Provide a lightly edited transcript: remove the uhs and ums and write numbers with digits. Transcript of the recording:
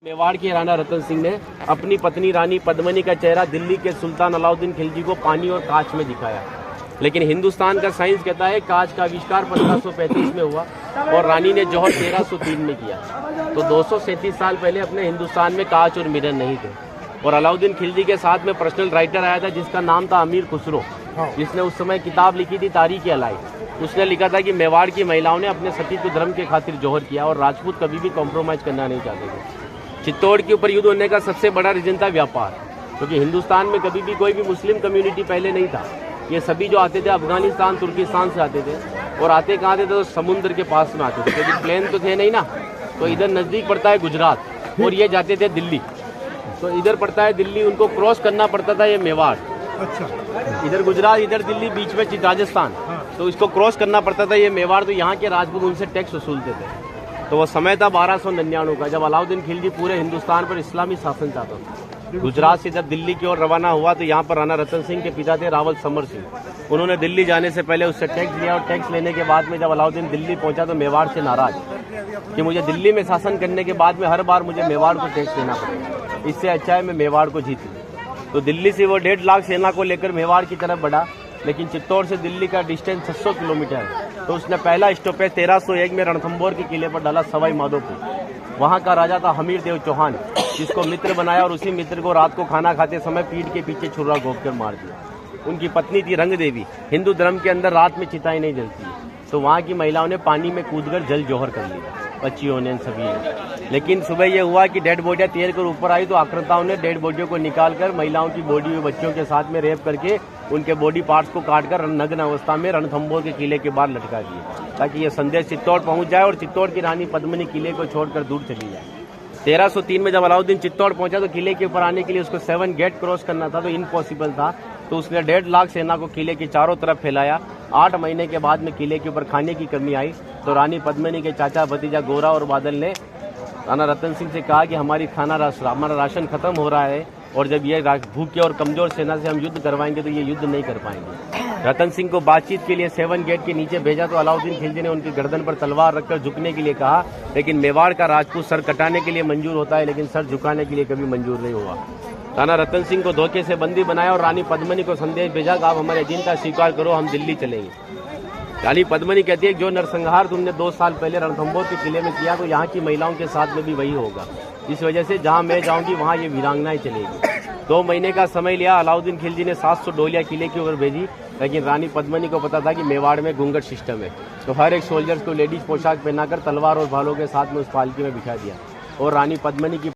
मेवाड़ की राणा रतन सिंह ने अपनी पत्नी रानी पद्मिनी का चेहरा दिल्ली के सुल्तान अलाउद्दीन खिलजी को पानी और कांच में दिखाया। लेकिन हिंदुस्तान का साइंस कहता है कांच का आविष्कार 1535 में हुआ और रानी ने जौहर 1303 में किया। तो 237 साल पहले अपने हिंदुस्तान में कांच और मिरर नहीं थे। और अलाउद्दीन खिलजी के साथ में पर्सनल राइटर आया था जिसका नाम था अमीर खुसरो, जिसने उस समय किताब लिखी थी तारीख अलाई। उसने लिखा था कि मेवाड़ की महिलाओं ने अपने सतीत्व धर्म के खातिर जौहर किया और राजपूत कभी भी कॉम्प्रोमाइज करना नहीं चाहते थे। चित्तौड़ के ऊपर युद्ध होने का सबसे बड़ा रीजन था व्यापार, क्योंकि हिंदुस्तान में कभी भी कोई भी मुस्लिम कम्युनिटी पहले नहीं था। ये सभी जो आते थे अफगानिस्तान तुर्किस्तान से आते थे और आते कहाँ थे तो समुद्र के पास में आते थे, क्योंकि प्लेन तो थे नहीं ना। तो इधर नज़दीक पड़ता है गुजरात और ये जाते थे दिल्ली। तो इधर पड़ता है दिल्ली, उनको क्रॉस करना पड़ता था ये मेवाड़। अच्छा, इधर गुजरात इधर दिल्ली, बीच में राजस्थान। तो इसको क्रॉस करना पड़ता था ये मेवाड़। तो यहाँ के राजपूत उनसे टैक्स वसूलते थे। तो वो समय था 1299 का, जब अलाउद्दीन खिलजी पूरे हिंदुस्तान पर इस्लामी शासन चाहता था। गुजरात से जब दिल्ली की ओर रवाना हुआ तो यहाँ पर राणा रतन सिंह के पिता थे रावल समर सिंह। उन्होंने दिल्ली जाने से पहले उससे टैक्स लिया और टैक्स लेने के बाद में जब अलाउद्दीन दिल्ली पहुंचा तो मेवाड़ से नाराज कि मुझे दिल्ली में शासन करने के बाद में हर बार मुझे मेवाड़ को टैक्स देना पड़ेगा, इससे अच्छा है मैं मेवाड़ को जीत लूँ। तो दिल्ली से वो 1.5 लाख सेना को लेकर मेवाड़ की तरफ बढ़ा। लेकिन चित्तौड़ से दिल्ली का डिस्टेंस 600 किलोमीटर है। तो उसने पहला स्टॉपेज 1301 में रणथंभौर के किले पर डाला सवाई माधोपुर। वहाँ का राजा था हमीर देव चौहान, जिसको मित्र बनाया और उसी मित्र को रात को खाना खाते समय पीठ के पीछे छुरा घोंप कर मार दिया। उनकी पत्नी थी रंग देवी। हिंदू धर्म के अंदर रात में चिताएं नहीं जलती है, तो वहाँ की महिलाओं ने पानी में कूदकर जल जौहर कर लिया, बच्चियों ने, सभी ने। लेकिन सुबह ये हुआ कि डेड बॉडियाँ तैर कर ऊपर आई तो आक्रांताओं ने डेड बॉडियों को निकालकर महिलाओं की बॉडी और बच्चों के साथ में रेप करके उनके बॉडी पार्ट्स को काटकर नग्न अवस्था में रणथंभौर के किले के बाहर लटका दिया, ताकि ये संदेश चित्तौड़ पहुंच जाए और चित्तौड़ की रानी पद्मिनी किले को छोड़कर दूर चली जाए। 1303 में जब अलाउद्दीन चित्तौड़ पहुंचा तो किले के ऊपर आने के लिए उसको 7 गेट क्रॉस करना था, तो इम्पॉसिबल था। तो उसने 1.5 लाख सेना को किले के चारों तरफ फैलाया। 8 महीने के बाद में किले के ऊपर खाने की कमी आई तो रानी पद्मिनी के चाचा भतीजा गोरा और बादल ने राणा रतन सिंह से कहा कि हमारा राशन खत्म हो रहा है और जब ये भूखे और कमजोर सेना से हम युद्ध करवाएंगे तो ये युद्ध नहीं कर पाएंगे। रतन सिंह को बातचीत के लिए 7 गेट के नीचे भेजा तो अलाउद्दीन खिलजी ने उनकी गर्दन पर तलवार रखकर झुकने के लिए कहा। लेकिन मेवाड़ का राजपूत सर कटाने के लिए मंजूर होता है, लेकिन सर झुकाने के लिए कभी मंजूर नहीं हुआ। राणा रतन सिंह को धोखे से बंदी बनाया और रानी पद्मिनी को संदेश भेजा कि आप हमारे अधीनता स्वीकार करो, हम दिल्ली चलेंगे। रानी पद्मिनी कहती है जो नरसंहार तुमने 2 साल पहले रणथंभौर के किले में किया तो यहाँ की महिलाओं के साथ में भी वही होगा। इस वजह से जहाँ मैं जाऊँगी वहाँ ये वीरांगनाएं चलेगी। 2 महीने का समय लिया। अलाउद्दीन खिलजी ने 700 डोलियाँ किले की ओर भेजी, लेकिन रानी पद्मिनी को पता था कि मेवाड़ में घूंघट सिस्टम है। तो हर एक सोल्जर्स को लेडीज पोशाक पहनाकर तलवार और भालों के साथ में उस पालकी में बिठा दिया और रानी पद्मिनी की